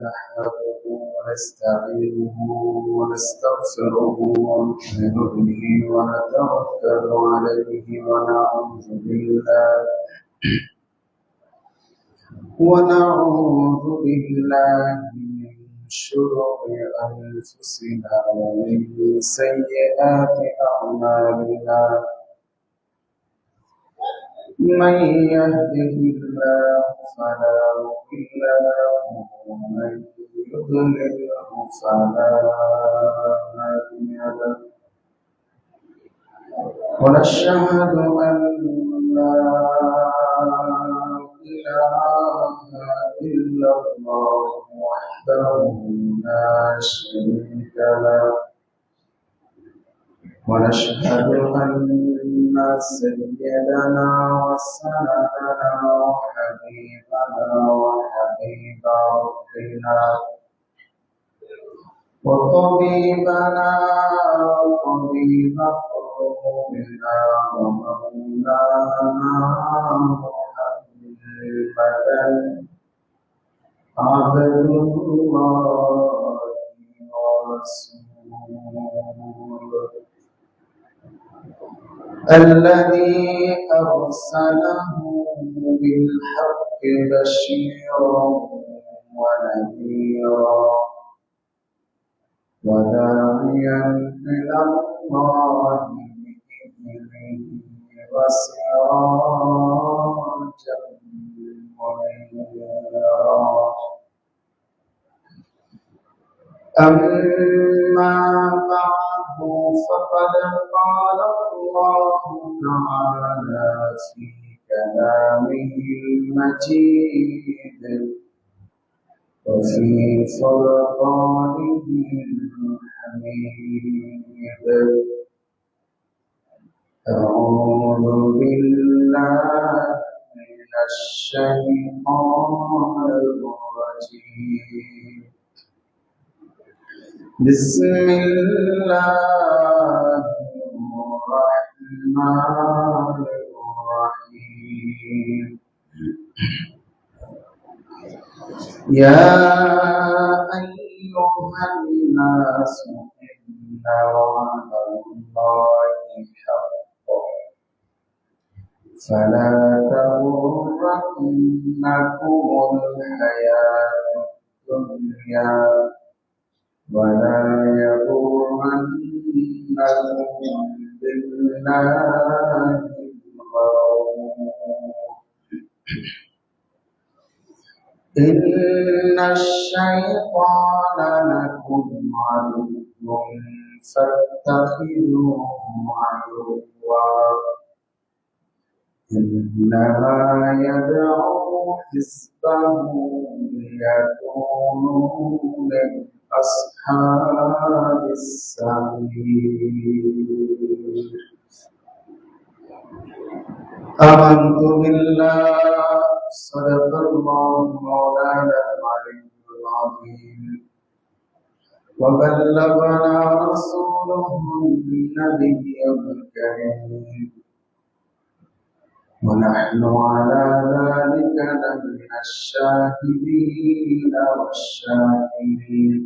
نحمده ونستعينه ونستغفره ونؤمن به ونتوكل عليه ونعوذ بالله من شرور أنفسنا ومن سيئات أعمالنا. من يهده الله فلا مضل له ومن يضلله فلا هادي له. ونشهد أن لا إله إلا الله وحده لا شريك له. ونشهد أن سيدنا وسندنا وحبيبنا وحبيب ربنا وطبيبنا وطبيب قلوبنا ومولانا محمدا عبد الله ورسوله الذي أرسله بالحق بشيرا ونذيرا وداعيا إلى الله بإذنه وسراجا منيرا. أما بعد فقد قال الله تعالى في كلامه المجيد وفي فرقانه الحميد. أعوذ بالله من الشيطان الرجيم. بسم الله الرحمن الرحيم. يا أيها الناس إن وعد الله حق فلا تغرنكم الحياة الدنيا ولا يغرنكم بالله الغرور. إن الشيطان لكم عدو فاتخذوه عدوا إنما يدعو حزبه ليكونوا من أصحاب السعير. آمنت بالله صدق الله مولانا العلي العظيم وبلغنا رسوله النبي الكريم ونحن على ذلك لمن الشاهدين والشاكرين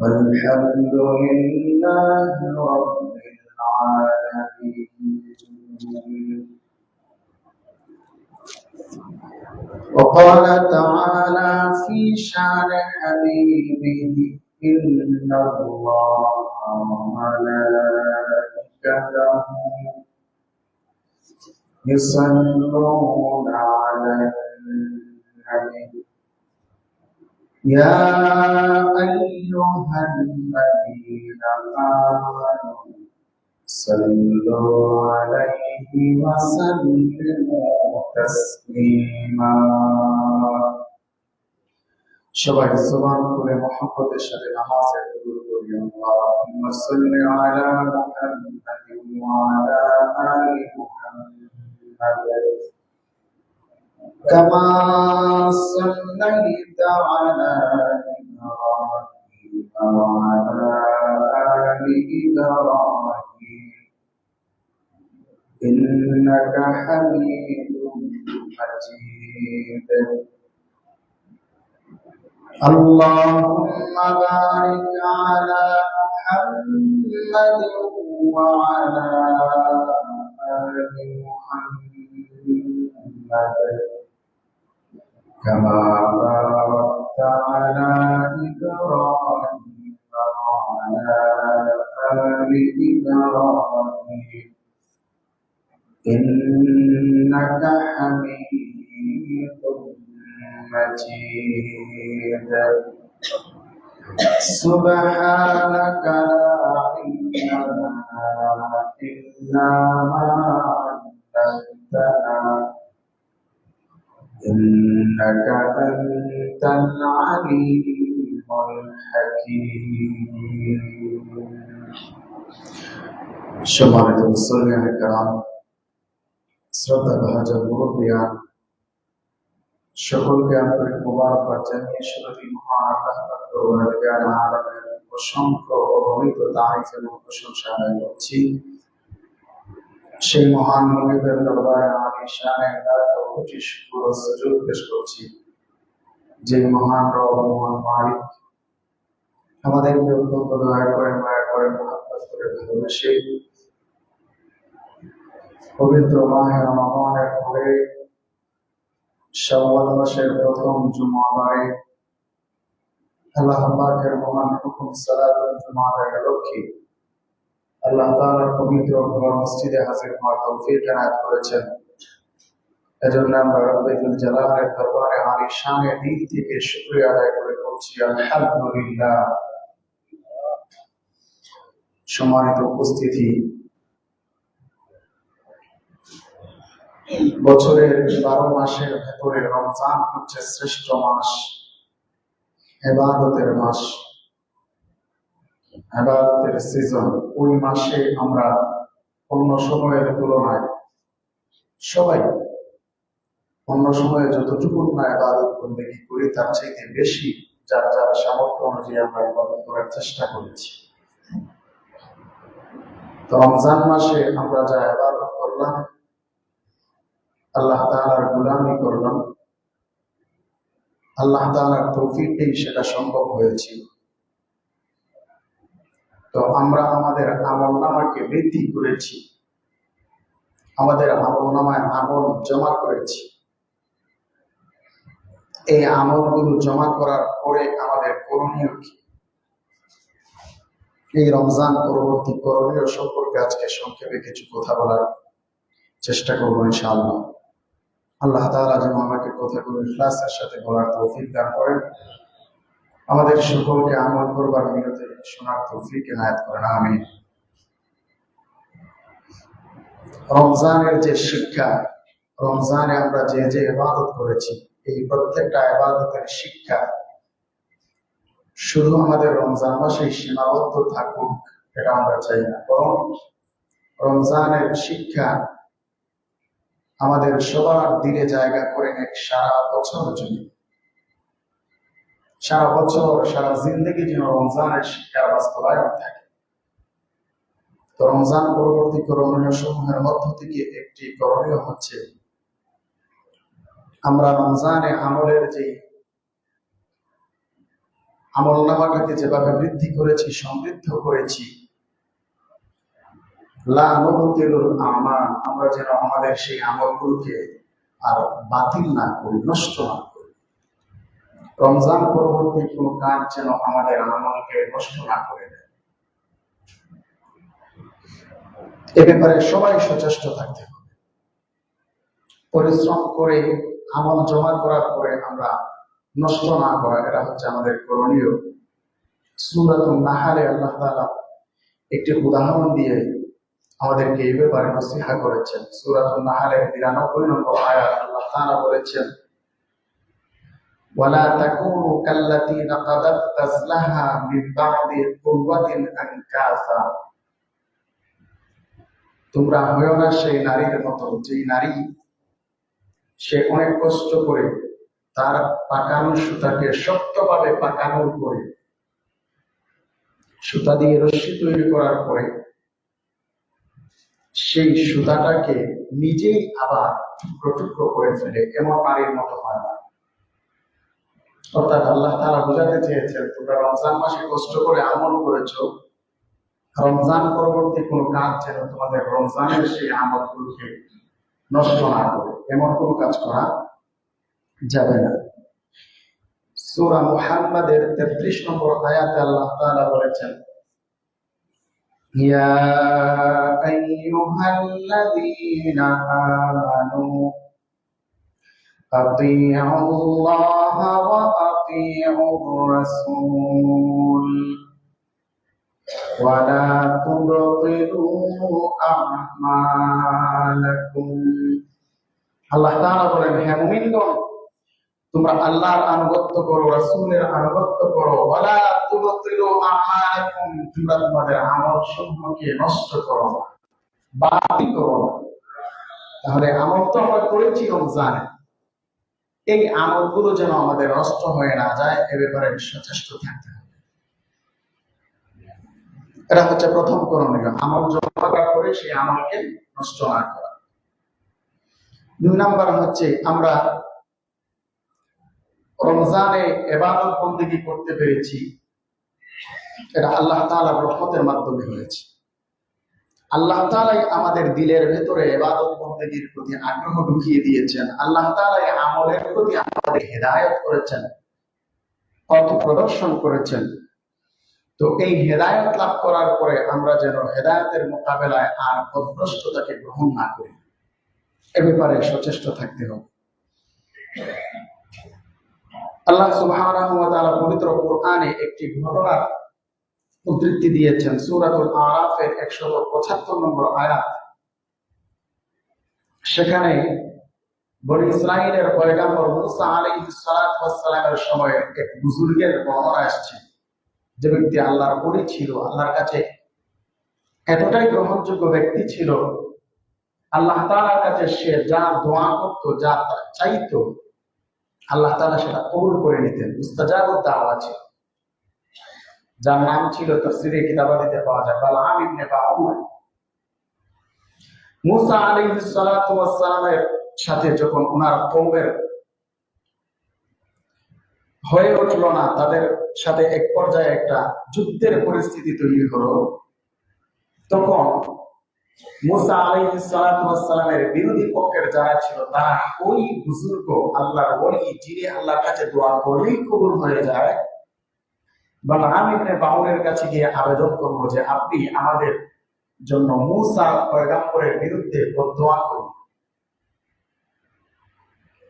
والحمد لله رب العالمين. وقال تعالى في شان حبيبه إن الله وملائكته يصلون على النبي يا أيها الذين آمنوا صلوا عليه وسلموا تسليما. সবাই সুবহান করে মুহাম্মদের সাথে নামাজে দুরূদ পড়ি। আল্লাহুম্মা সাল্লি আলা মুহাম্মাদিন ওয়া আলা আলি মুহাম্মাদ কামা সাল্লাইতা আলা ইব্রাহিম ওয়া আলা আলি ইব্রাহিম ইন্নাকা হামিদুম মাজিদ। اللهم بارك على محمد وعلى آل محمد كما باركت على إبراهيم وعلى آل إبراهيم إنك حميد مجيد. سبحانك لا علم لنا إلا ما علمتنا إنك أنت العليم الحكيم. সম্মানিত মুসলিম کرام, শ্রদ্ধা ভাজন মুরব্বিয়ান, সকলকে আন্তরিক মোবারকবাদ জানিয়ে শুরুতেই মহান আল্লাহ পাক পরওয়ারদিগার আলামের অসংখ্য অগণিত তারিফ এবং প্রশংসা আদায় করছি। সেই মহান মুনিবের দরবারে আমি শানে লাখ কোটি শুকর ও সুজুদ পেশ করছি, যে মহান রব, মহান মালিক আমাদেরকে অত্যন্ত দয়া করে, মায়া করে, মহব্বত করে, ভালোবেসে পবিত্র মাহে রমাদানের পরে শাওয়াল মাসের প্রথম জুমাবারে আল্লাহ পাকের মহান হুকুম সালাতুল জুমার লক্ষ্যে আল্লাহ তাআলার পবিত্র ঘর মসজিদে হাজির হওয়ার তৌফিক এনায়েত করেছেন। এজন্য আমরা রব্বুল জালালের দরবারে আলিশানের দিক থেকে শুকরিয়া আদায় করে বলছি আলহামদুলিল্লাহ। সম্মানিত উপস্থিতি, বছরের 12 মাসের ভেতরে রমজান হচ্ছে শ্রেষ্ঠ মাস, ইবাদতের মাস, ইবাদতের সিজন। ওই মাসে আমরা অন্য সময়ের তুলনায় সবাই অন্য সময়ে যতটুকু না ইবাদত বন্দেগী করি তার চাইতে বেশি যার যার সামর্থ্য অনুযায়ী আমরা ইবাদত করার চেষ্টা করেছি। তো রমজান মাসে আমরা যা ইবাদত করলাম, আল্লাহ তাআলার গোলামি করলাম, আল্লাহ তাআলার তৌফিকেই সেটা সম্ভব হয়েছিল। তো আমরা আমাদের আমলনামাকে বৃদ্ধি করেছি, আমাদের আমলনামায় আমল জমা করেছি। এই আমলগুলো জমা করার পরে আমাদের করণীয় কি, এই রমজান পরবর্তী করণীয় সম্পর্কে আজকে সংক্ষেপে কিছু কথা বলার চেষ্টা করবো ইনশাআল্লাহ। আল্লাহ তাআলা যেন আমাকে কথাগুলো ইখলাসের সাথে বলার তৌফিক দান করেন, আমাদের সকলকে আমল করবার নিয়তে শোনার তৌফিক এনায়েত করেন, আমিন। রমজানের যে শিক্ষা, রমজানে আমরা যে যে ইবাদত করেছি, এই প্রত্যেকটা ইবাদতের শিক্ষা শুধু আমাদের রমজান মাসেই সীমাবদ্ধ থাকুক এটা আমরা চাই না, বরং রমজানের শিক্ষা আমাদের সবার দিলে জায়গা করে নেক সারা বছর জন্য, সারা বছর সারা জিন্দগি যেন রমজানের শিক্ষার বাস্তবায়ন থাকে। তো রমজান পরবর্তী করণীয় সমূহের মধ্য থেকে একটি করণীয় হচ্ছে, আমরা রমজানে আমলের যে আমলনামাটাকে যেভাবে বৃদ্ধি করেছি, সমৃদ্ধ করেছি, লা নুবতিলুল আমাল, আমরা যেন আমাদের সেই আমলগুলোকে আর বাতিল না করি, নষ্ট না করি। রমজান পরবর্তী কোনো কাজ যেন আমাদের আমলকে নষ্ট না করে দেয়, এ ব্যাপারে সবাই সচেষ্ট থাকতে হবে। পরিশ্রম করে আমল জমা করার পরে আমরা নষ্ট না করা, এটা হচ্ছে আমাদের করণীয়। সূরাতুন নাহলে আল্লাহ তাআলা একটি উদাহরণ দিয়ে আমাদেরকে এই ব্যাপারে নসিহত করেছেন। সূরাতুন নাহলের ৯২ নম্বর আয়াত আল্লাহ তাআলা বলেছেন, ওয়ালা তাকুনু কাল্লাতী নাকাদাত গাজলাহা মিন বা'দি কুওয়াতিন আনকাসা, তোমরা হয়ো না সেই নারীর মতো, যেই নারী সে অনেক কষ্ট করে তার পাকানো সুতাকে শক্তভাবে পাকানোর পরে, সুতা দিয়ে রশি তৈরি করার পরে সেই সুতাটাকে নিজেই আবার টুকরো টুকরো করে ফেলে, এমন নারীর মতো হয় না। অর্থাৎ আল্লাহ তাআলা বোঝাতে চেয়েছেন তোমরা রমজান মাসে কষ্ট করে আমল করেছো, রমজান পরবর্তী কোনো কাজ যেন তোমাদের রমজানের সেই আমলগুলোকে নষ্ট না করে, এমন কোনো কাজ করা যাবে না। সূরা মুহাম্মাদের 33 নম্বর আয়াতে আল্লাহ তাআলা বলেছেন, ইয়া আইয়ুহাল্লাযীনা আমানু আতিউল্লাহ ওয়া আতিউর রাসূল ওয়া লা তুবতিলু আমালাকুম। আল্লাহ তাআলা বলেন, হে মুমিনগণ, তোমরা আল্লাহর আনুগত্য করো, রাসূলের আনুগত্য করো, ওয়ালা তুবতিলু আমালাকুম, তোমরা তোমাদের আমলসমূহকে নষ্ট করো না, বাতিল করো না। তাহলে আমল তো আমরা করেছি রমজানে, এই আমলগুলো যেন আমাদের নষ্ট হয়ে না যায় এ ব্যাপারে সচেষ্ট থাকতে হবে। এটা হচ্ছে প্রথম করণীয়, আমল জমা করে সেই আমলকে নষ্ট না করা। 2 নাম্বার হচ্ছে আমরা রমজানে ইবাদত বন্দেগী করতে পেরেছি, এটা আল্লাহ তাআলার রহমতের মাধ্যমে হয়েছে। আল্লাহ তাআলাই আমাদের দিলের ভেতরে ইবাদত বন্দেগীর প্রতি আগ্রহ ঢুকিয়ে দিয়েছেন। আল্লাহ তাআলাই আমলের প্রতি আমাদের হেদায়েত করেছেন, পথ প্রদর্শন করেছেন। তো এই হেদায়েত লাভ করার পরে আমরা যেন হেদায়েতের মোকাবেলায় আর পথভ্রষ্টতাকে গ্রহণ না করি, এ ব্যাপারে সচেষ্ট থাকতে হবে। আল্লাহ সুবহানাহু ওয়া তাআলা পবিত্র কোরআনে একটি ঘটনার উদ্ধৃতি দিয়েছেন, সূরাতুল আরাফের 175 নম্বর আয়াত। সেখানে বনী ইসরাঈলের পয়গম্বর মুসা আলাইহিস সালাতু ওয়াস সালামের সময়ে এক বুজুর্গের বর্ণনা আসছে, যে ব্যক্তি আল্লাহর ওলি ছিল, আল্লাহর কাছে এতটাই গ্রহণযোগ্য ব্যক্তি ছিল, আল্লাহ তাআলার কাছে সে যা দোয়া করত, যা চাইতো, আল্লাহ তাআলা সেটা কবুল করে নিতেন। মুস্তাজাবুদ দাওয়া ছিল, যার নাম ছিল তাফসীরে কিতাবাদিতে পাওয়া যায় বালআম ইবনে বাউর। মুসা আলাইহিস সালাতু ওয়াস সালামের সাথে যখন ওনার কওমের হয়ে উঠল না, তাদের সাথে এক পর্যায়ে একটা যুদ্ধের পরিস্থিতি তৈরি হলো, তখন মুসা আলাইহিস সালাতু ওয়াস সালামের বিরোধী পক্ষের যারা ছিল তারা ওই বুজুর্গ আল্লাহর ওলি, যিনি আল্লাহর কাছে দোয়া করলেই কবুল হয়ে যায়, বালআম ইবনে বাউরের কাছে গিয়ে আবেদন করলো যে আপনি আমাদের জন্য মুসা পয়গম্বরের বিরুদ্ধে বদদোয়া করুন,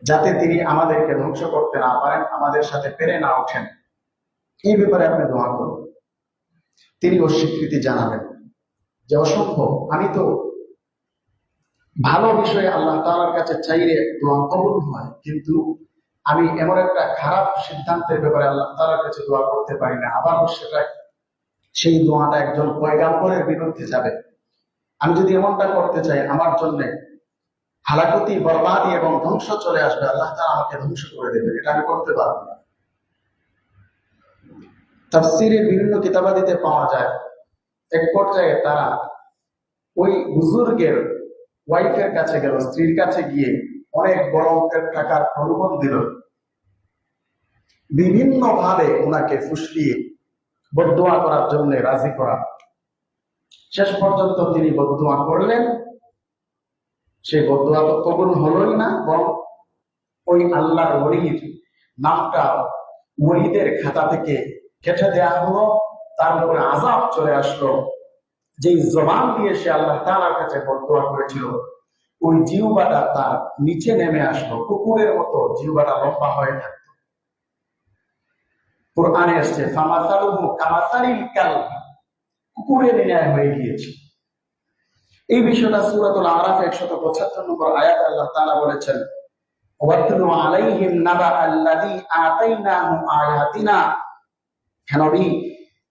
যাতে তিনি আমাদেরকে ধ্বংস করতে না পারেন, আমাদের সাথে পেরে না ওঠেন, এই ব্যাপারে আপনি দোয়া করুন। তিনি অস্বীকৃতি জানাবেন যে অসম্ভব, আমি তো ভালো বিষয়ে আল্লাহ তাআলার কাছে চাইলে দোয়া কবুল হয়, কিন্তু আমি এমন একটা খারাপ সিদ্ধান্তের ব্যাপারে আল্লাহ তাআলার কাছে দোয়া করতে পারি না, আবার সেটা সেই দোয়াটা একজন পয়গম্বরের বিরুদ্ধে যাবে। আমি যদি এমনটা করতে চাই, আমার জন্য হালাকতি, বরবাদি এবং ধ্বংস চলে আসবে, আল্লাহ তাআলা আমাকে ধ্বংস করে দেবেন, এটা আমি করতে পারবো না। তাফসীরের বিভিন্ন কিতাবাদিতে পাওয়া যায়, এক পর্যায়ে তারা ওই বুজুর্গের ওয়াইফের কাছে গেল, স্ত্রীর কাছে গিয়ে অনেক বড় অঙ্কের টাকার প্রলোভন দিল, বিভিন্ন ভাবে ওনাকে ফুসলিয়ে বদদোয়া করার জন্য রাজি করা। শেষ পর্যন্ত তিনি বদদোয়া করলেন, সেই বদদোয়া তো কবুল হলোই না, বরং ওই আল্লাহর ওলির নামটা ওলিদের খাতা থেকে কেটে দেয়া হলো, তার উপরে আযাব চলে আসলো। যেই জবান দিয়ে সে আল্লাহ তাআলার কাছে বদদোয়া করেছিল, ওই জিহ্বাটা তার নিচে নেমে আসলো, কুকুরের মতো জিহ্বাটা লম্বা হয়ে থাকতো। কোরআনে আসছে ফামাসালুহু কামাসালিল কালব, কুকুরের ন্যায় হয়ে গিয়েছে। এই বিষয়টা সূরাতুল আরাফ 175 নম্বর আয়াতে আল্লাহ তাআলা বলেছেন, ওয়াতলু আলাইহিম নাবা আল্লাযী আতাইনাহু আয়াতিনা, হে নবী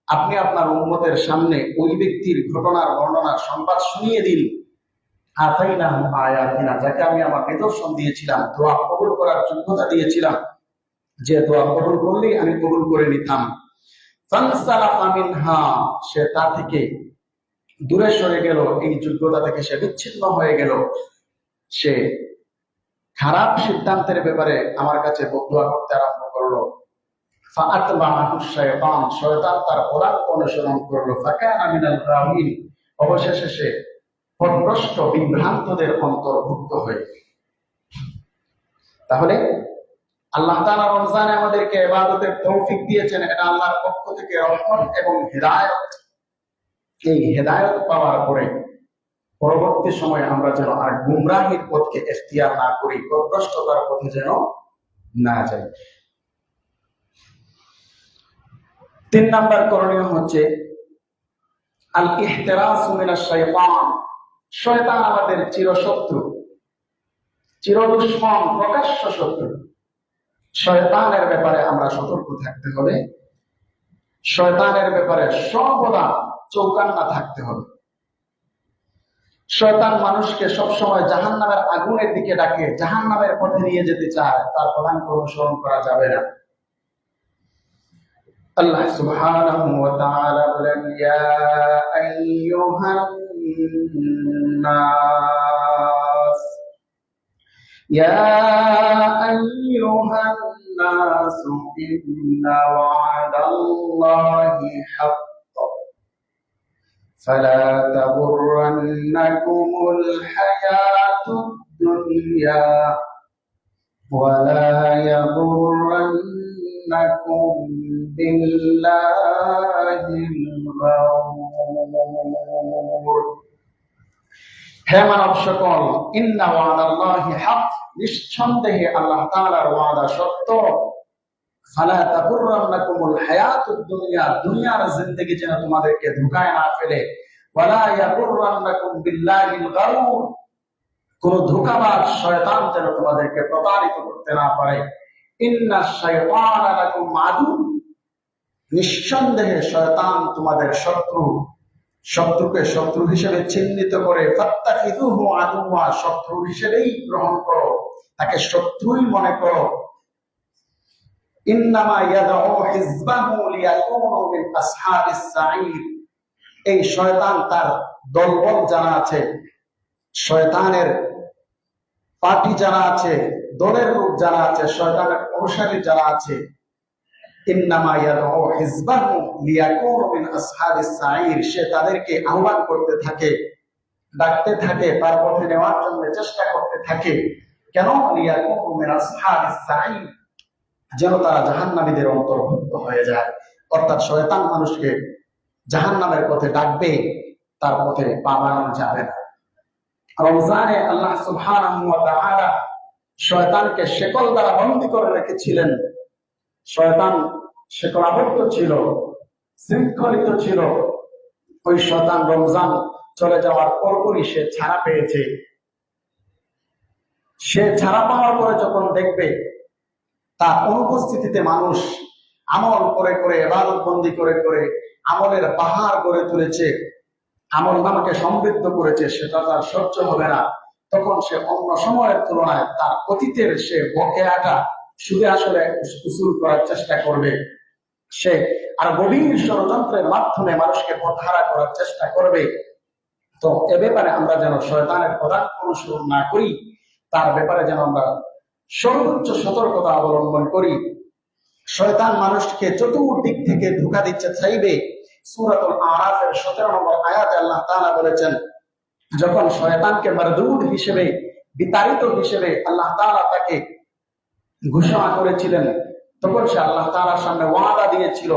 আপনি আপনার উম্মতের সামনে ওই ব্যক্তির ঘটনার বর্ণনা, সংবাদ শুনিয়ে দিন, আতাইনাহু আয়াতিনা, যাকে আমি আমার নিদর্শন দিয়েছিলাম, দোয়া কবুল করার যোগ্যতা দিয়েছিলাম, যে দোয়া কবুল করলেই আমি কবুল করে নিতাম। ফানসালাফা মিনহা, সে তা থেকে দূরে সরে গেল, এই যোগ্যতা থেকে সে বিচ্ছিন্ন হয়ে গেল, সে খারাপ সিদ্ধান্তের ব্যাপারে আমার কাছে বদদোয়া করতে আরম্ভ করলো। ফাআতবাআহু শাইতান, শয়তান তার পদাঙ্ক অনুসরণ করলো। ফাকানা মিনাল গাওয়িন, অবশেষে সে পথভ্রষ্ট বিভ্রান্তদের অন্তর্ভুক্ত হয়ে। তাহলে আল্লাহ তাআলা রমজানে আমাদেরকে ইবাদতের তৌফিক দিয়েছেন, এটা আল্লাহর পক্ষ থেকে রহমত এবং হিদায়াত। এই হিদায়াত পাওয়ার পরে পরবর্তী সময়ে আমরা যেন আর গুমরাহির পথকে ইখতিয়ার না করি, পথভ্রষ্টতার পথে যেন না যাই। 3 নাম্বার করণীয় হচ্ছে আল ইহতিরাসু মিনাশ শাইতান। শয়তান আমাদের চিরশত্রু, চিরদুশমন, প্রকাশ্য শত্রু। শয়তানের ব্যাপারে আমরা সতর্ক থাকতে হবে, শয়তানের ব্যাপারে সর্বদা চৌকান্না থাকতে হবে। শয়তান মানুষকে সবসময় জাহান্নামের আগুনের দিকে ডাকে, জাহান্নামের পথে নিয়ে যেতে চায়, তার পদাঙ্ক অনুসরণ করা যাবে না। আল্লাহ সুবহানাহু ওয়া তাআলা বলেন, ইয়া আইয়ুহান নাস, ইয়া আইয়ুহান নাস ইন্না ওয়া'দাল্লাহি হাক্ক ফালা তাগুররান্নাকুমুল হায়াতুদ দুনিয়া ওয়ালা ইয়াগুররান্নাকুম বিল্লাহিল গারুর। হে মানব সকল, ইন্না ওয়া'দাল্লাহি হক, নিঃসন্দেহে আল্লাহ তাআলার ওয়াদা সত্য। ফালা তাগুররান্নাকুমুল হায়াতুদ দুনিয়া, দুনিয়ার জিন্দেগি যেন তোমাদেরকে ধোঁকায় না ফেলে। ওয়ালা ইয়াগুররান্নাকুম বিল্লাহিল গারুর, কোন ধোঁকাবাজ শয়তান যেন তোমাদেরকে প্রতারিত করতে না পারে। ইন্নাশ শাইতানা লাকুম আদু, নিঃসন্দেহে শয়তান তোমাদের শত্রু। শত্রুকে শত্রু হিসেবে চিহ্নিত করে ফাত্তাখিযুহু আদুওয়া, শত্রু হিসেবেই গ্রহণ করো, তাকে শত্রুই মনে করো। ইন্নামা ইয়াদউ হিজবাহু লিয়াকুনু মিন আসহাবিস সাঈর, এই শয়তান তার দলবল যারা আছে, শয়তানের পার্টি যারা আছে, দলের লোক যারা আছে, শয়তানের অনুসারী যারা আছে, ইন্নামা ইয়াদউ হিজবাহু লিয়াকুনু মিন আসহাবিস সাঈর, সে তাদেরকে আহ্বান করতে থাকে, ডাকতে থাকে, তার পথে নেওয়ার জন্য চেষ্টা করতে থাকে। কেন? লিয়াকুনু মিন আসহাবিস সাঈর, যেন তারা জাহান্নামীদের অন্তর্ভুক্ত হয়ে যায়। অর্থাৎ শয়তান মানুষকে জাহান্নামের পথে ডাকবে, তার পথে পা বাড়ানো যাবে না। রমজানে আল্লাহ সুবহানাহু ওয়া তাআলা শয়তানকে শেকল দ্বারা বন্দী করে রেখেছিলেন। শয়তান শেকলাবদ্ধ ছিল, শৃঙ্খলিত ছিল। ওই শয়তান রমজান চলে যাওয়ার পরপরই সে ছাড়া পেয়েছে। সে ছাড়া পাওয়ার পরে যখন দেখবে তার অনুপস্থিতিতে মানুষ আমল করে করে, ইবাদত বন্দি করে করে আমলের পাহাড় গড়ে তুলেছে, আমল নামকে সমৃদ্ধ করেছে, সেটা তার সহ্য হবে না। তখন সে অন্য সময়ের তুলনায় তার অতীতের সে বকেয়াটা সুদে আসলে উসুল করার চেষ্টা করবে। সে আর গভীর ষড়যন্ত্রের মাধ্যমে মানুষকে পথহারা করার চেষ্টা করবে। তো এ ব্যাপারে আমরা যেন শয়তানের পদাঙ্ক অনুসরণ না করি, তার ব্যাপারে যেন আমরা সর্বোচ্চ সতর্কতা অবলম্বন করি। শয়তান মানুষকে চতুর্দিক থেকে ধোঁকা দিচ্ছে চাইবে। সূরাতুল আরাফের 17 নম্বর আয়াতে আল্লাহ তাআলা বলেছেন, যখন শয়তানকে মারদুদ হিসেবে, বিতাড়িত হিসেবে আল্লাহ তাআলা তাকে ঘোষণা করেছিলেন, তখন সে আল্লাহ তাআলার সামনে ওয়াদা দিয়েছিল,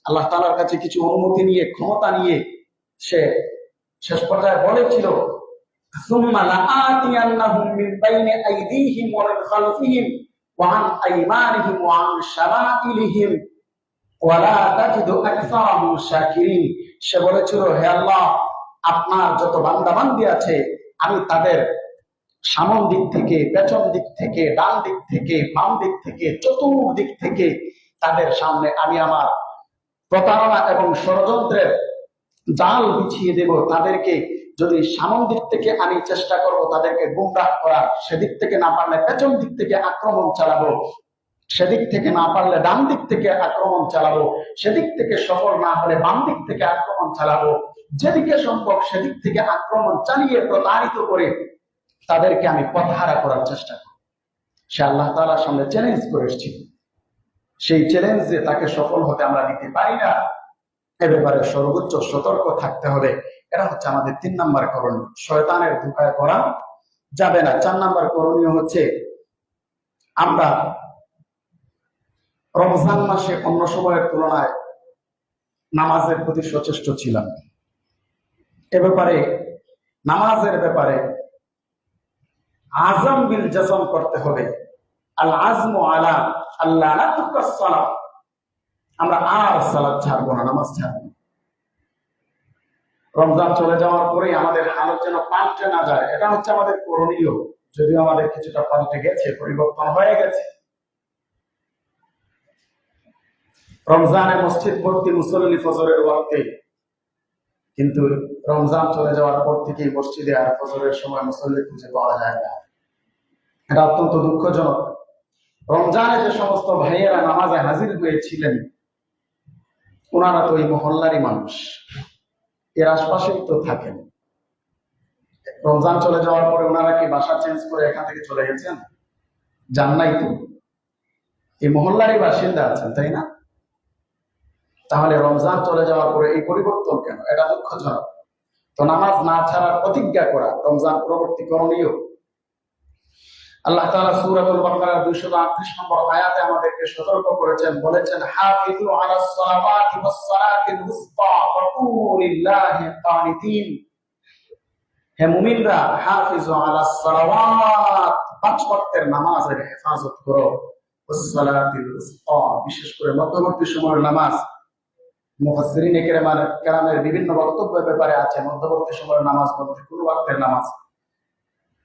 আল্লাহ তাআলার কাছে কিছু অনুমতি নিয়ে, ক্ষমতা নিয়ে সে শেষ পর্যায়ে বলেছিল, সুম্মা লাআতিয়ান্নাহুম মিন বাইনি আইদিহিম ওয়া মিন খালফিহিম ওয়া আন আইমানিহিম ওয়া আন শামাইলিহিম ওয়া লা তাজিদু আকসারাহুম শাকিরিন। সে বলেছিল, হে আল্লাহ, আপনার যত বান্দাবান্দি আছে, আমি তাদের সামন দিক থেকে, পেছন দিক থেকে, ডান দিক থেকে, বাম দিক থেকে, চতুর্দিক থেকে তাদের সামনে আমি আমার প্রতারণা এবং ষড়যন্ত্রের জাল বিছিয়ে দেব। তাদেরকে যদি সামন দিক থেকে আমি চেষ্টা করব তাদেরকে গুমরাহ করার, সেদিক থেকে না পারলে পেছন দিক থেকে আক্রমণ চালাবো, সেদিক থেকে না পারলে ডান দিক থেকে আক্রমণ চালাবো, সেদিক থেকে সফল না হলে বাম দিক থেকে আক্রমণ চালাবো, যেদিকে সম্ভব সেদিক থেকে আক্রমণ চালিয়ে প্রতারিত করে তাদেরকে আমি পথহারা করার চেষ্টা করব। সে আল্লাহ তাআলার সামনে চ্যালেঞ্জ করে এসেছিল। সেই চ্যালেঞ্জে তাকে সফল হতে আমরা দিতে পারি না, এ ব্যাপারে সর্বোচ্চ সতর্ক থাকতে হবে। এটা হচ্ছে আমাদের 3 নাম্বার করণীয়। শয়তানের ধোঁকায় পড়া যাবে না। 4 নাম্বার করণীয় হচ্ছে আমরা রমজান মাসে অন্য সময়ের তুলনায় নামাজের প্রতি সচেষ্ট ছিলাম। এ ব্যাপারে নামাজের ব্যাপারে আজম বিল জাজম করতে হবে। আল আজমু আলা আল্লাহ নাতুকাস সালাত, আমরা আর সালাত ছাড়বো না, নামাজ ছাড়বো না। রমজান চলে যাওয়ার পরে আমাদের হালত যেন পাল্টে না যায়, এটা হচ্ছে আমাদের করণীয়। যদিও আমাদের কিছুটা পাল্টে গেছে, পরিবর্তন হয়ে গেছে। রমজানে মসজিদ ভর্তি মুসল্লি ফজরের ওয়াক্তে, কিন্তু রমজান চলে যাওয়ার পর থেকেই মসজিদে আর ফজরের সময় মুসল্লি খুঁজে পাওয়া যায় না। এটা অত্যন্ত দুঃখজনক। রমজানে যে সমস্ত ভাইয়েরা নামাজে হাজির হয়েছিলেন, ওনারা তো এই মহল্লারই মানুষ, এর আশপাশেই তো থাকেন। রমজান চলে যাওয়ার পরে ওনারা কি বাসা চেঞ্জ করে এখান থেকে চলে গেছেন? যান নাই তো, এই মহল্লারই বাসিন্দা আছেন, তাই না? তাহলে রমজান চলে যাওয়ার পরে এই পরিবর্তন কেন? এটা দুঃখজনক। তো নামাজ না ছাড়ার প্রতিজ্ঞা করা রমজান পরবর্তী করণীয়। আল্লাহ তাআলা সূরাতুল বাকারার 238 নম্বর আয়াতে আমাদেরকে সতর্ক করেছেন, বলেছেন হাফিজু আলাস সালাওয়াতি ওয়াস সালাতিল উসতা ওয়া কুমু লিল্লাহি কানিতিন। হে মুমিনরা, হাফিজু আলাস সালাওয়াত, 5 ওয়াক্তের নামাজের হেফাজত করো, ওয়াস সালাতিল উসতা, বিশেষ করে মধ্যবর্তী সময়ের নামাজ। মুফাসসিরিন কেরামের বিভিন্ন বক্তব্যের ব্যাপারে আছে মধ্যবর্তী সময়ের নামাজ বলতে কোন ওয়াক্তের নামাজ।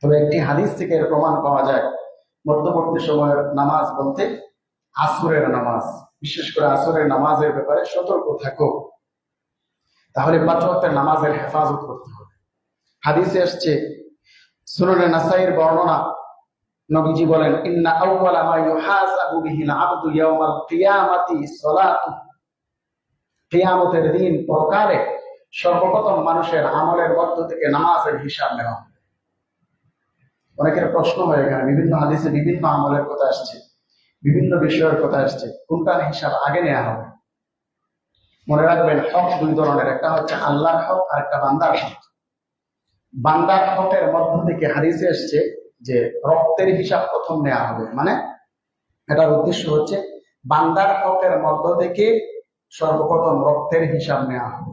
তবে একটি হাদিস থেকে এর প্রমাণ পাওয়া যায়, মধ্যবর্তী সময়ের নামাজ বলতে আসরের নামাজ। বিশেষ করে আসরের নামাজের ব্যাপারে সতর্ক থাকো। তাহলে 5 ওয়াক্তের নামাজের হেফাজত করতে হবে। হাদিসে আসছে, সুনানে নাসাইর বর্ণনা, নবীজি বলেন, ইন্না আউওয়ালা মা ইউহাসাবু বিহিল আবদু ইয়াওমাল কিয়ামাতি সালাতু। কিয়ামতের দিন, পরকালে সর্বপ্রথম মানুষের আমলের মধ্য থেকে নামাজের হিসাব নেওয়া হবে। অনেকের প্রশ্ন হয়, এখানে বিভিন্ন হাদিসে বিভিন্ন আমলের কথা আসছে, বিভিন্ন বিষয়ের কথা আসছে, কোনটার হিসাব আগে নেওয়া হবে? মনে রাখবেন, হক 2 ধরনের, একটা হচ্ছে আল্লাহর হক আর একটা বান্দার হক। বান্দার হকের মধ্য থেকে হাদিসে আসছে যে রক্তের হিসাব প্রথম নেওয়া হবে। মানে এটার উদ্দেশ্য হচ্ছে বান্দার হকের মধ্য থেকে সর্বপ্রথম রক্তের হিসাব নেওয়া হবে,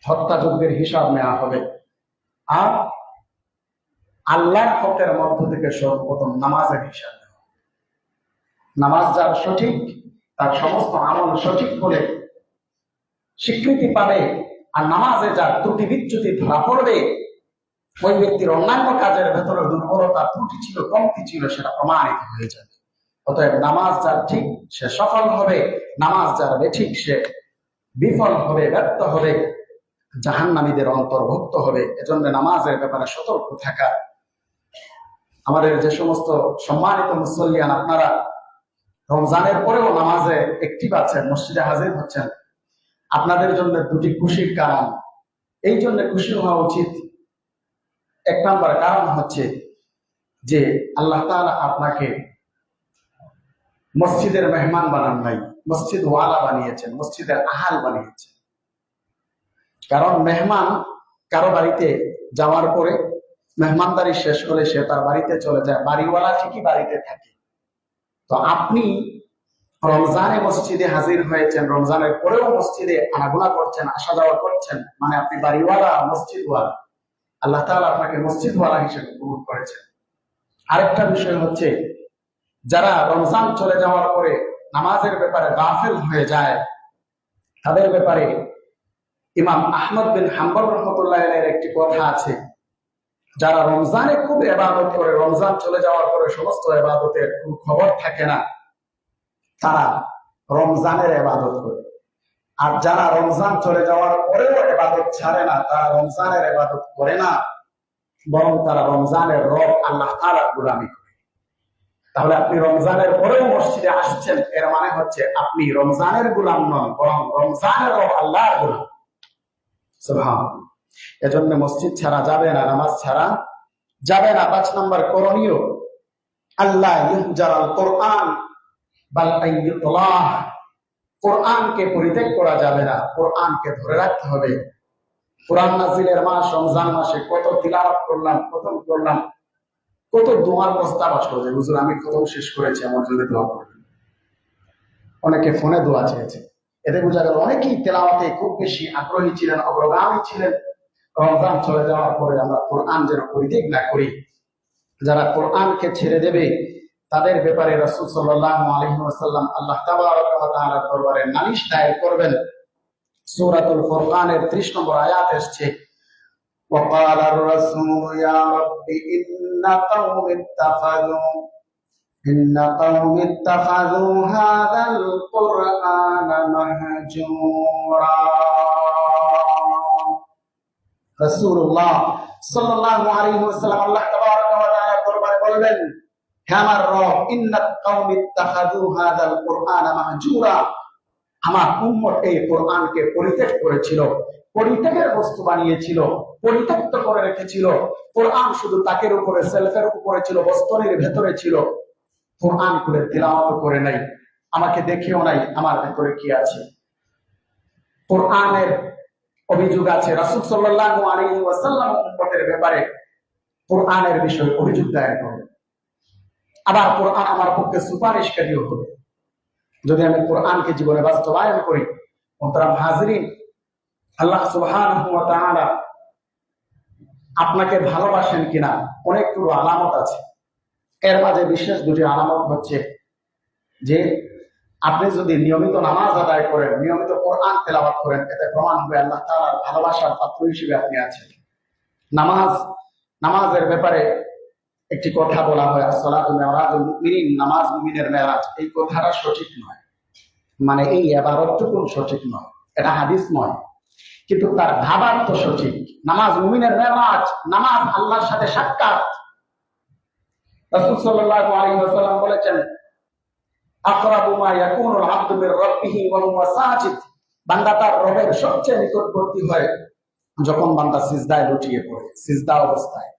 হত্যাযজ্ঞের হিসাব নেওয়া হবে। আর আল্লাহর হকের মধ্য থেকে সর্বপ্রথম নামাজের হিসাব নেওয়া হবে। নামাজ যার সঠিক, তার সমস্ত আমল সঠিক বলে স্বীকৃতি পাবে। আর নামাজে যার ত্রুটি বিচ্যুতি ধরা পড়বে, ওই ব্যক্তির অন্যান্য কাজের ভেতরে দুর্বলতা, ত্রুটি ছিল, কমতি ছিল, সেটা প্রমাণিত হয়ে যাবে। অতএব নামাজ যার ঠিক, সে সফল হবে। নামাজ যার বেঠিক, সে বিফল হবে, ব্যর্থ হবে, জাহান্নামীদের অন্তর্ভুক্ত হবে। এজন্য নামাজের ব্যাপারে সতর্ক থাকা। আমাদের যে সমস্ত সম্মানিত মুসল্লিয়ান, আপনারা রমজানের পরেও নামাজে অ্যাক্টিভ আছেন, মসজিদে হাজির হচ্ছেন, আপনাদের জন্য 2টি খুশির কারণ। এই জন্য খুশি হওয়া উচিত। 1 নম্বর কারণ হচ্ছে যে আল্লাহ তাআলা আপনাকে মসজিদের মেহমান বানান নাই, মসজিদ ওয়ালা বানিয়েছেন, মসজিদের আহাল বানিয়েছেন। কারণ মেহমান কারো বাড়িতে যাওয়ার পরে মেহমানদারি শেষ হলে সে তার বাড়িতে চলে যায়, বাড়িওয়ালা ঠিকই বাড়িতে থাকে। তো আপনি রমজানে মসজিদে হাজির হয়েছেন, রমজানের পরেও মসজিদে আনাগোনা করছেন, আসা যাওয়া করছেন, মানে আপনি বাড়িওয়ালা, মসজিদওয়ালা। আল্লাহ তাআলা আপনাকে মসজিদওয়ালা হিসেবে কবুল করেছেন। আরেকটা বিষয় হচ্ছে, যারা রমজান চলে যাওয়ার পরে নামাজের ব্যাপারে গাফিল হয়ে যায়, তাদের ব্যাপারে ইমাম আহমদ বিন হাম্বল রাহমাতুল্লাহ আলাইহির একটি কথা আছে, যারা রমজানে খুব ইবাদত করে, রমজান চলে যাওয়ার পরে সমস্ত ইবাদতের কোনো খবর থাকে না, তারা রমজানের ইবাদত করে। আর যারা রমজান চলে যাওয়ার পরেও ইবাদত ছাড়ে না, তারা রমজানের ইবাদত করে না, বরং তারা রমজানের রব আল্লাহ তাআলার গোলামি করে। তাহলে আপনি রমজানের পরেও মসজিদে আসছেন, এর মানে হচ্ছে আপনি রমজানের গোলাম নন, বরং রমজানের রব আল্লাহর গোলাম। সুবহানাল্লাহ। এজন্য মসজিদ ছাড়া যাবে না, নামাজ ছাড়া যাবে না। 5 নম্বর করণীয়, আল্লাহ ইউহজারাল কোরআন বাল আইয়ুতলাহ, কোরআনকে পরিত্যাগ করা যাবে না, কোরআনকে ধরে রাখতে হবে। কোরআন নাজিলের মাস রমজান মাসে কত তিলাওয়াত করলাম, খতম করলাম, কত দোয়ার প্রস্তাব আসলো যে হুজুর আমি খতম শেষ করেছি, আমার জন্য দোয়া করবেন। অনেকে ফোনে দোয়া চেয়েছে। এতে বোঝা গেল অনেকেই তেলাওয়াতে খুব বেশি আগ্রহী ছিলেন, অগ্রগামী ছিলেন। রমজান চলে যাওয়ার পরে আমরা কোরআন যেন পরিত্যাগ না করি। যারা কোরআনকে ছেড়ে দেবে তাদের ব্যাপারে রাসূল সাল্লাল্লাহু আলাইহি ওয়াসাল্লাম আল্লাহ তাবারক ওয়া তাআলার দরবারে নালিশ দায়ের করবেন। সূরাতুল ফুরকানের 30 নম্বর আয়াত এসেছে, وقال الرسول يا رب إن قوم اتخذوا هذا القرآن مهجورا। রাসূলুল্লাহ সাল্লাল্লাহু আলাইহি ওয়াসাল্লাম আল্লাহ তাবারক ওয়া তাআলার দরবারে বলবেন, হে আমার রব, ইন্না কওমি ইত্তাখাযু হাযাল কুরআনা মাহজুরা, আমার উম্মত এই কোরআনকে পরিত্যাগ করেছিল, পরিত্যাগের বস্তু বানিয়েছিল, পরিত্যক্ত করে রেখেছিল। কোরআন শুধু তাকের উপরে, সেলফের উপরে ছিল, বস্তনের ভেতরে ছিল। কোরআন করে তিলাওয়াত করে নাই, আমাকে দেখেও নাই আমার ভেতরে কি আছে। কোরআনের অভিযোগ আছে, রাসূল সাল্লাল্লাহু আলাইহি ওয়াসাল্লাম উম্মতের ব্যাপারে কোরআনের বিষয়ে অভিযোগ দায়ের করে। আবার কোরআন আমার পক্ষে সুপারিশকারীও হবে যদি আমি কোরআনকে জীবনে বাস্তবায়ন করি। মোহতারাম হাজিরিন, আল্লাহ সুবহানাহু ওয়া তাআলা আপনাকে ভালোবাসেন কিনা অনেকগুলো আলামত আছে। এর মাঝে বিশেষ দুটি আলামত হচ্ছে যে আপনি যদি নিয়মিত নামাজ আদায় করেন, নিয়মিত কোরআন তেলাওয়াত করেন, এতে প্রমাণ হবে আল্লাহ তাআলার ভালোবাসার পাত্র হিসেবে আপনি আছেন। নামাজের ব্যাপারে একটি কথা বলা হয়, আসসালাতু মিরাজুল মুমিনিন, নামাজ মুমিনের মেরাজ। এই কথাটা সঠিক নয়, মানে এই ইবাদতটুকু সঠিক নয়, এটা হাদিস নয়, কিন্তু তার ভাবার্থ সঠিক। নামাজ মুমিনের মেরাজ, নামাজ আল্লাহর সাথে সাক্ষাৎ। রাসূল সাল্লাল্লাহু আলাইহি ওয়াসাল্লাম বলেছেন, আকরাবু মা ইয়াকুনুল আবদু মির রাব্বিহি ওয়া হুয়া সাজিদ, বান্দা তার রবের সবচেয়ে নিকটবর্তী হয় যখন বান্দা সিজদায় লুটিয়ে পড়ে, সিজদা অবস্থায়।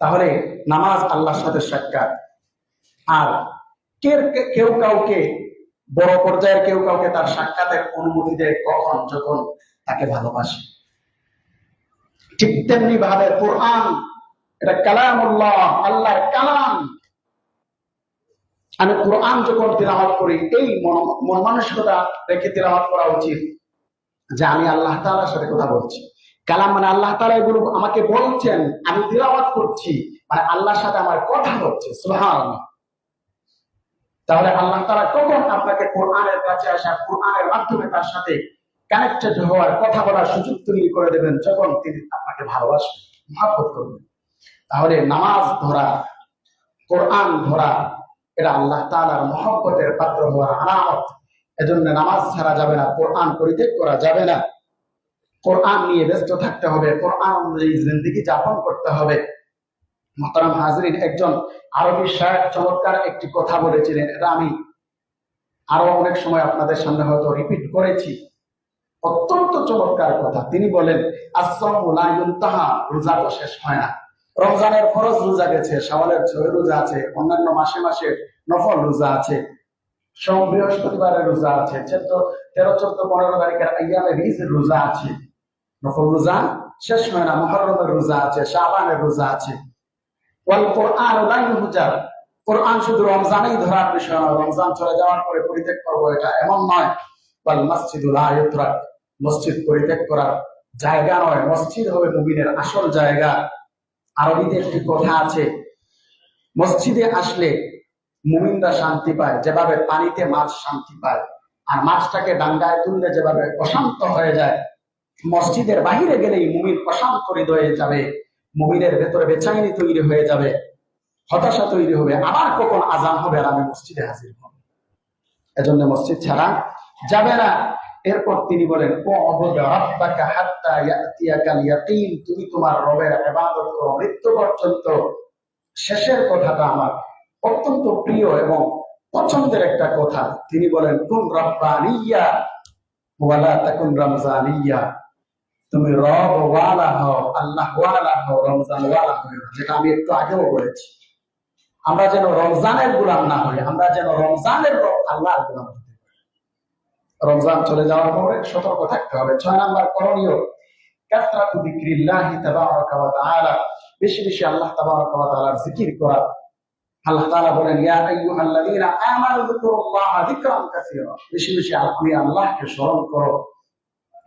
তাহলে নামাজ আল্লাহর সাথে সাক্ষাৎ। আর কেউ কাউকে, বড় পর্যায়ের কেউ কাউকে তার সাক্ষাতের অনুমতি দেয় কখন? যখন তাকে ভালোবাসে। ঠিক তেমনি ভাবে কোরআন, এটা কালামুল্লাহ, আল্লাহর কালাম। আমি কোরআন যখন তিলাওয়াত করি, এই মন মানসিকতা রেখে তিলাওয়াত করা উচিত যে আমি আল্লাহ তাআলার সাথে কথা বলছি। কালাম মানে আল্লাহ তাআলা এগুলো আমাকে বলছেন, আমি তিলাওয়াত করছি, মানে আল্লাহর সাথে আমার কথা হচ্ছে। সুবহানাল্লাহ। তাহলে আল্লাহ তাআলা কখন আপনাকে কোরআনের কাছে আসা, কোরআনের মাধ্যমে তার সাথে কানেক্টেড হওয়ার, কথা বলার সুযোগ তৈরি করে দেবেন? যখন তিনি আপনাকে ভালোবাসবেন, মহব্বত করবেন। তাহলে নামাজ ধরা, কোরআন ধরা, এটা আল্লাহ তাআলার মহব্বতের পাত্র হওয়ার আলামত। এজন্য নামাজ ছাড়া যাবে না, কোরআন পরিত্যাগ করা যাবে না। কোরআন নিয়ে ব্যস্ত থাকতে হবে, কোরআন অনুযায়ী জিন্দেগি যাপন করতে হবে। মুহতারাম হাজিরিন, একজন আরবি শায়েখ চমৎকার একটি কথা বলেছিলেন, এটা আমি আরো অনেক সময় আপনাদের সামনে হয়তো রিপিট করেছি। অত্যন্ত চমৎকার কথা। তিনি বলেন, আস-সাওমু লা ইনতাহা, রোজা তো শেষ হয় না। রমজানের ফরজ রোজা গেছে, শাওয়ালের 6 রোজা আছে, অন্যান্য মাসে মাসে নফল রোজা আছে, সোম বৃহস্পতিবারের রোজা আছে, 13, 14, 15 তারিখের আইয়ামে রিজের রোজা আছে। নফল রোজা শেষ হয় না। মুহররমের রোজা আছে, শাবানের রোজা আছে। ওয়াল কোরআন লা ইউহজার, কোরআন শুধু রমজানেই ধরার বিষয় নয়, রমজান চলে যাওয়ার পরে পরিত্যাগ করবো এটা এমন নয়। ওয়াল মাসজিদু লা ইউতরাক, মসজিদ পরিত্যাগ করার জায়গা নয়, মসজিদ হবে মুমিনের আসল জায়গা। আরবিতে একটি কথা আছে, মসজিদে আসলে মুমিনরা শান্তি পায় যেভাবে পানিতে মাছ শান্তি পায়, আর মাছটাকে ডাঙ্গায় তুললে যেভাবে অশান্ত হয়ে যায়, মসজিদের বাহিরে গেলেই মুমিন অশান্ত হয়ে যাবে, মুমিনের ভেতরে বেচাইনি তৈরি হয়ে যাবে, হতাশা তৈরি হবে, আবার কখন আজান হবে আর আমি মসজিদে হাজির হব। এজন্য মসজিদ ছাড়া যাবে না। এরপর তিনি বলেন, ও আবুদা রাব্বাকা হাত্তা ইয়াতিয়াকাল ইয়াকিন, তুমি তোমার রবের ইবাদত করো মৃত্যু পর্যন্ত। শেষের কথাটা আমার অত্যন্ত প্রিয় এবং পছন্দের একটা কথা। তিনি বলেন, কুন রাব্বানিয়া ওয়ালা তাকুন রমজানিয়া, তুমি রব ওয়ালা হও, আল্লাহ ওয়ালা হও, রমজান ওয়ালা হও, যেটা আমি একটু আগেও বলেছি। আমরা যেন রমজানের গোলাম না হই, আমরা যেন রমজানের আল্লাহর গোলাম হতে পারি। রমজান চলে যাওয়ার পরে সতর্ক থাকতে হবে। 6 নাম্বার করণীয় কাসরাতু যিকরিল্লাহি তাবারাকা ওয়া তাআলা, বেশি বেশি আল্লাহ তাবারাকা ওয়া তাআলার জিকির করা। আল্লাহ তাআলা বলেন, ইয়া আইয়ুহাল্লাযীনা আমানু যিকুরুল্লাহা যিকরান কাসীরা, বেশি বেশি আপনি আল্লাহকে স্মরণ করো।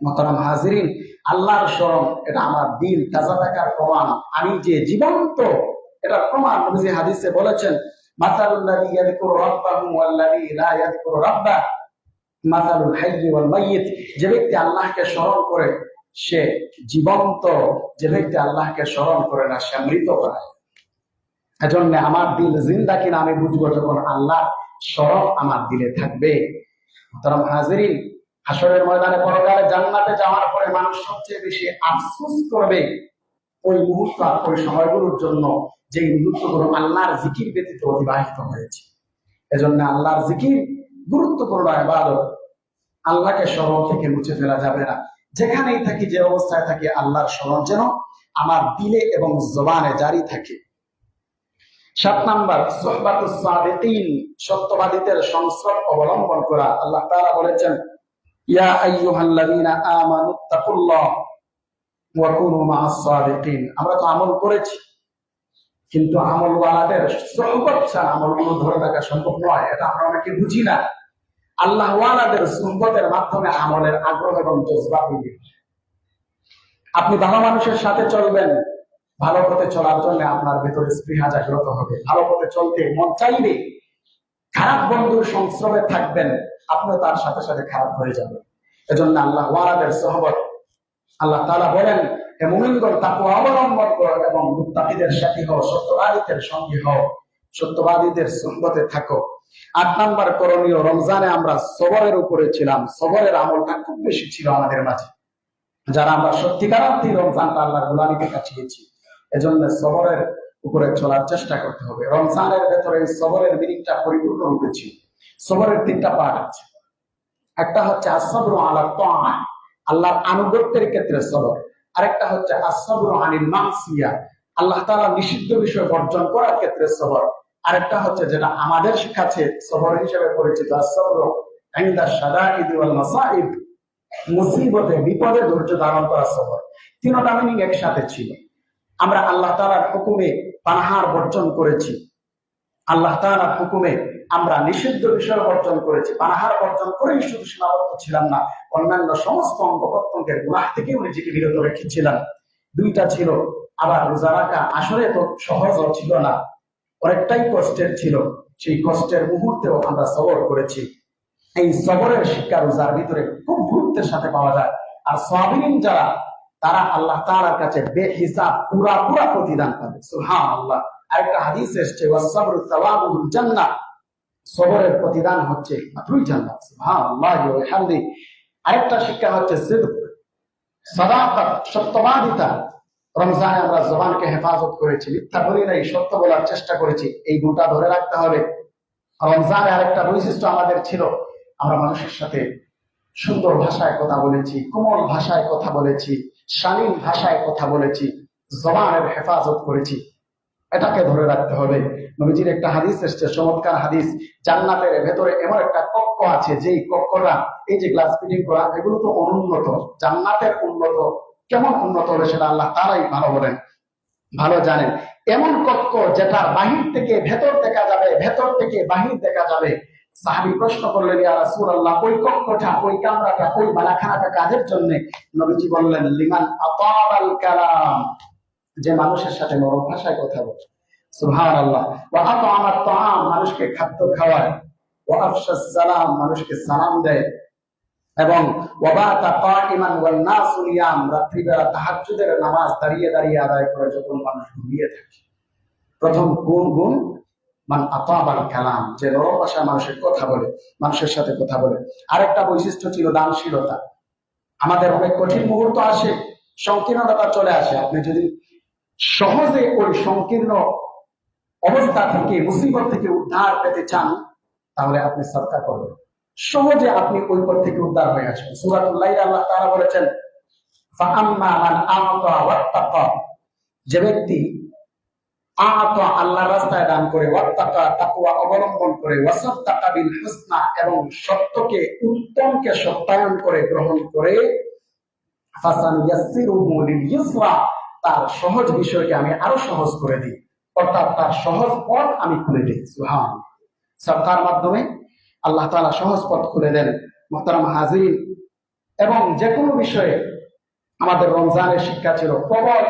মুহতারাম হাজিরিন, আল্লাহর স্মরণ এটা আমার দিল তাজা থাকার প্রমাণ, আমি যে জীবন্ত এটার প্রমাণ। নবীজি হাদিসে বলেছেন, মাসালুল্লাযী ইয়াযকুরু রাব্বাহু ওয়াল্লাযী লা ইয়াযকুরু রাব্বাহু মাসালুল হাইয়্যি ওয়াল মাইয়্যিত, যে ব্যক্তি আল্লাহকে স্মরণ করে সে জীবন্ত, যে ব্যক্তি আল্লাহকে স্মরণ করে না সে মৃত প্রায়। এজন্য আমার দিল জিন্দা কিনা আমি বুঝবো যখন আল্লাহর স্মরণ আমার দিলে থাকবে। মুহতারাম হাজিরিন, হাসরের ময়দানে পরকালে জান্নাতে যাওয়ার পরে মানুষ সবচেয়ে বেশি আফসোস করবে ওই মুহূর্ত আর ওই সময়গুলোর জন্য, যে মুহূর্তগুলো আল্লাহর জিকির ব্যতীত অতিবাহিত হয়েছে। এজন্য আল্লাহর জিকির গুরুত্বপূর্ণ ইবাদত, আল্লাহকে স্মরণ থেকে মুছে ফেলা যাবে না। যেখানেই থাকি, যে অবস্থায় থাকি, আল্লাহর স্মরণ যেন আমার দিলে এবং জবানে জারি থাকে। 7 নাম্বার সুহবাতুস সাদিকিন, সত্যবাদীদের সংস্রব অবলম্বন করা। আল্লাহ তাআলা বলেছেন, ইয়া আইয়ুহাল্লাযীনা আমানুত্তাকুল্লাহ ওয়া কুনু মাআস সাদিকিন। আমরা তো আমল করেছি, কিন্তু আমলওয়ালাদের সুহবত ছাড়া আমলগুলো ধরে রাখা সম্ভব নয়। এটা আমরা অনেকে বুঝি না। আল্লাহওয়ালাদের সুহবতের মাধ্যমে আমলের আগ্রহ এবং জজবা তৈরি হয়। আপনি ভালো মানুষের সাথে চলবেন, ভালো পথে চলার জন্য আপনার ভেতরে স্পৃহা জাগ্রত হবে, ভালো পথে চলতে মন চাইবে। খারাপ বন্ধুর সংস্রবে থাকবেন, আপনিও তার সাথে সাথে খারাপ হয়ে যাবেন। এজন্য আল্লাহওয়ালাদের সুহবত, আল্লাহ তাআলা বলেন, হে মুমিনগণ তাকওয়া অবলম্বন করো এবং মুত্তাকিদের সাথী হও, সত্যবাদীদের সঙ্গী হও, সত্যবাদীদের সুহবতে থাকো। 8 নাম্বার করণীয়, রমজানে আমরা সবরের উপরে ছিলাম, সবরের আমলটা খুব বেশি ছিল আমাদের মাঝে, যারা আমরা সত্যিকার অর্থে রমজানটা আল্লাহর গোলামীতে কাটিয়েছি। এজন্য সবরের উপরে চলার চেষ্টা করতে হবে। রমজানের ভেতরে এই সবরের মিনিংটা পরিপূর্ণ রূপে ছিল। সবরের 3টা পার্ট আছে। একটা হচ্ছে আস-সাবরু আলা তাআহ, আল্লাহর আনুগত্যের ক্ষেত্রে সবর। আরেকটা হচ্ছে আস-সাবরু আনিল মাসিয়া, আল্লাহ তাআলা নিষিদ্ধ বিষয় বর্জন করার ক্ষেত্রে সবর। আরেকটা হচ্ছে যেটা আমাদের কাছে সবর হিসেবে পরিচিত, আস-সাবরু ইনদা শাদাইদি ওয়াল মাসাইব, মুসিবতে বিপদে ধৈর্য ধারণ করা সবর। 3টা মিনিং একসাথে ছিল। আমরা আল্লাহ তাআলার হুকুমে পানাহার বর্জন করেছি, আল্লাহ তাআলার হুকুমে আমরা নিষিদ্ধ বিষয় বর্জন করেছি। পানাহার বর্জন করেই শুধু সীমাবদ্ধ ছিলাম না, অন্যান্য সমস্ত অঙ্গ প্রত্যঙ্গের গুনাহ থেকেও নিজেকে বিরত রেখেছিলাম। 2টা ছিল। আবার রোজা রাখা আসলে তো সহজ ছিল না, অনেকটাই কষ্টের ছিল। সেই কষ্টের মুহূর্তেও আমরা সবর করেছি। এই সবরের শিক্ষা রোজার ভিতরে খুব গুরুত্বের সাথে পাওয়া যায়। আর সাবিরিন যারা, তারা আল্লাহ তাআলার কাছে বেহিসাব পুরা প্রতিদান পাবে। সুবহানাল্লাহ। আরেকটা হাদিস এসেছে, ওয়াস-সাবরু সাওয়াবুল জান্নাহ, সবরের প্রতিদান হচ্ছে মাত্রই জান্নাত। সুবহানাল্লাহ ওয়া বিহামদি। আরেকটা শিক্ষা হচ্ছে সিদক, সাদাকাত, সত্যবাদিতা। রমজানে আমরা জবানকে হেফাজত করেছি, মিথ্যা বলি নাই, সত্য বলার চেষ্টা করেছি। এই 2টা ধরে রাখতে হবে। রমজানে আরেকটা বৈশিষ্ট্য আমাদের ছিল, আমরা মানুষের সাথে সুন্দর ভাষায় কথা বলেছি, কোমল ভাষায় কথা বলেছি, শালীন ভাষায় কথা বলেছি, জবানের হেফাজত করেছি। এটাকে ধরে রাখতে হবে। নবীজির একটা হাদিস এসেছে, চমৎকার হাদিস। জান্নাতের ভেতরে এমন একটা কক্ষ আছে, যেই কক্ষটা, এই যে গ্লাস ফিটিং করা, এগুলো তো অনুন্নত। জান্নাতের উন্নত, কেমন উন্নত হবে সেটা আল্লাহ তাআলাই ভালো বলেন, ভালো জানেন। এমন কক্ষ যেটা বাহির থেকে ভেতর দেখা যাবে, ভেতর থেকে বাহির দেখা যাবে। সাহাবী প্রশ্ন করলেন, ইয়া রাসূলুল্লাহ, ওই কক্ষটা, ওই কামরাটা, ওই বালাখানাটা কাদের জন্য? নবীজি বললেন, লিমান আতাবাল কালাম, যে মানুষের সাথে নরম ভাষায় কথা বলে। সুবহানাল্লাহ। ওয়া আতামাত তাআম, মানুষকে খাদ্য খাওয়ায়। ওয়া আফশাস সালাম, মানুষকে সালাম দেয়। এবং ওয়াবাতা কাইমান ওয়ান নাসু নিয়াম, রাত্রিবেলা তাহাজ্জুদের নামাজ দাঁড়িয়ে দাঁড়িয়ে আদায় করে যখন মানুষ ঘুমিয়ে থাকে। প্রথম গুণ মান আতাবাল কালাম, যে নরম ভাষায় মানুষের কথা বলে, মানুষের সাথে কথা বলে। আরেকটা বৈশিষ্ট্য ছিল দানশীলতা। আমাদের অনেক কঠিন মুহূর্ত আসে, সংকীর্ণতা চলে আসে। আপনি যদি সহজে ওই সংকীর্ণ অবস্থা থেকে, মুসিবত থেকে উদ্ধার পেতে চান, তাহলে আপনি সাদকা করবেন। সহজে আপনি ওই পথ থেকে উদ্ধার হয়ে আসবেন। সূরাতুল লাইল আল্লাহ তাআলা বলেছেন, ফাআম্মা মান আ'তা ওয়াত্তাকা, যে ব্যক্তি আল্লাহর রাস্তায় দান করে, ওয়াত্তাকা তাকওয়া অবলম্বন করে, ওয়াসাদ্দাকা বিল হুসনা এবং সত্যকে উত্তমকে সত্যায়ন করে গ্রহণ করে, ফাসানুয়াসসিরুহু লিল ইউসরা তার সহজ বিষয়কে আমি আরো সহজ করে দিই, অর্থাৎ তার সহজ পথ আমি খুলে দিই। সুবহানাল্লাহ। সদকার মাধ্যমে আল্লাহ তাআলা সহজ পথ খুলে দেন। মুহতারাম হাজিরিন, এবং যে কোনো বিষয়ে আমাদের রমজানের শিক্ষা ছিল প্রবল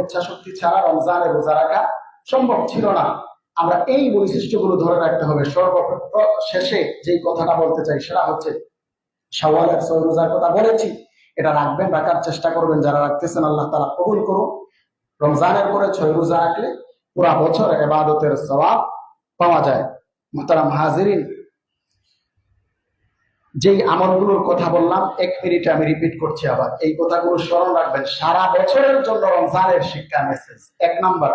ইচ্ছা শক্তি ছাড়া রমজানের রোজা রাখা সম্ভব ছিল না। আমরা এই বৈশিষ্ট্যগুলো ধরে রাখতে হবে। সর্বশেষে যে কথাটা বলতে চাই সেটা হচ্ছে, শাওয়ালের 6 রোজার কথা বলেছি, এটা রাখবেন, রাখার চেষ্টা করবেন। যারা রাখতেছেন আল্লাহ তাআলা কবুল করুন। রমজানের পরে 6 রোজা রাখলে পুরা বছর ইবাদতের সওয়াব পাওয়া যায়। মুহতারাম হাজিরিন, যেই আমলগুলোর কথা বললাম 1 মিনিটে আমি রিপিট করছি আবার, এই কথাগুলো স্মরণ রাখবেন সারা বছরের জন্য। রমজানের শিক্ষা মেসেজ 1 নাম্বার,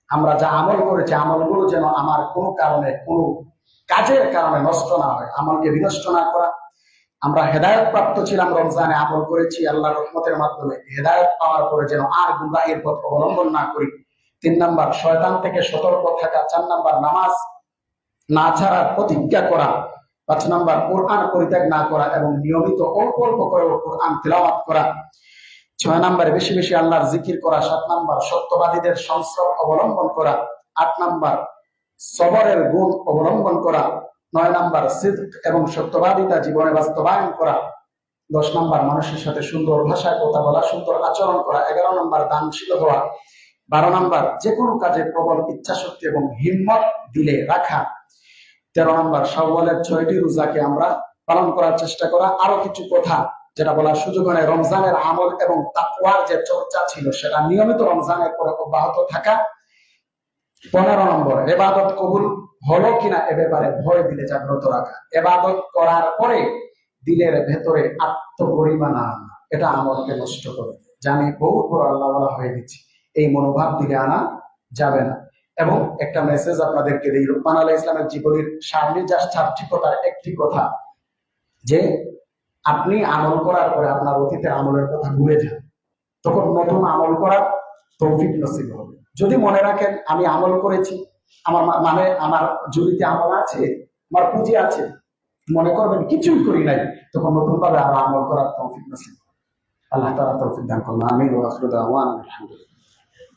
আমরা যা আমল করেছি আমলগুলো যেন আমার কোনো কারণে, কোনো কাজের কারণে নষ্ট না হয়, আমলকে বিনষ্ট না করা। আমরা হেদায়েত প্রাপ্ত ছিলাম, রমজানে আমল করেছি আল্লাহর রহমতের মাধ্যমে, হেদায়েত পাওয়ার পরে যেন আর গুনাহের পথ অবলম্বন না করি। 3 নাম্বার, শয়তান থেকে সতর্ক থাকা। 4 নাম্বার, নামাজ না ছাড়ার প্রতিজ্ঞা করা। 5 নাম্বার, কোরআন পরিত্যাগ না করা এবং নিয়মিত অল্প অল্প করে কোরআন তিলাওয়াত করা। 6 নাম্বার, বেশি বেশি আল্লাহর জিকির করা। 7 নাম্বার, সত্যবাদীদের সংস্রব অবলম্বন করা। 8 নাম্বার, সবরের গুণ অবলম্বন করা। 9 নাম্বার, সিদক এবং সত্যবাদিতা জীবনে বাস্তবায়ন করা। 10 নাম্বার, মানুষের সাথে সুন্দর ভাষায় কথা বলা, সুন্দর আচরণ করা। 11 নাম্বার, দানশীল হওয়া। 12 নাম্বার, যে কোনো কাজে প্রবল ইচ্ছা শক্তি এবং হিম্মত দিলে রাখা। 13 নাম্বার, শাওয়ালের 6টি রোজাকে আমরা পালন করার চেষ্টা করা। আরো কিছু কথা যেটা বলার সুযোগ হয়, রমজানের আমল এবং তাকওয়ার যে চর্চা ছিল সেটা নিয়মিত রমজানের পরে অব্যাহত থাকা। 15 নম্বর, ইবাদত কবুল হলো কিনা এ ব্যাপারে ভয় দিলে জাগ্রত রাখা। ইবাদত করার পরে দিলের ভেতরে আত্মপরিমাণা, এটা আমলকে নষ্ট করে। জানি বহুত বড় আল্লাহ ওয়ালা হয়ে গেছি, এই মনোভাব দিলে আনা যাবে না। এবং একটা মেসেজ আপনাদেরকে দিই, লুকমান আলাইহিস সালামের জীবনের সার্থকতার একটি কথা, যে আপনি আমল করার পরে আপনার অতীতের আমলের কথা ভুলে যান, তখন নতুন আমল করার তৌফিক নসিব হবে। যদি মনে রাখেন আমি আমল করেছি, আমার জুড়িতে আমল আছে, আমার পুঁজি আছে, মনে করবেন কিছুই করি নাই, তখন নতুন ভাবে আবার আমল করার তৌফিক নসিব। আল্লাহ তাআলা তৌফিক দান করুন। আমিন ওয়া আখিরু দাওয়ানা আলহামদুলিল্লাহ।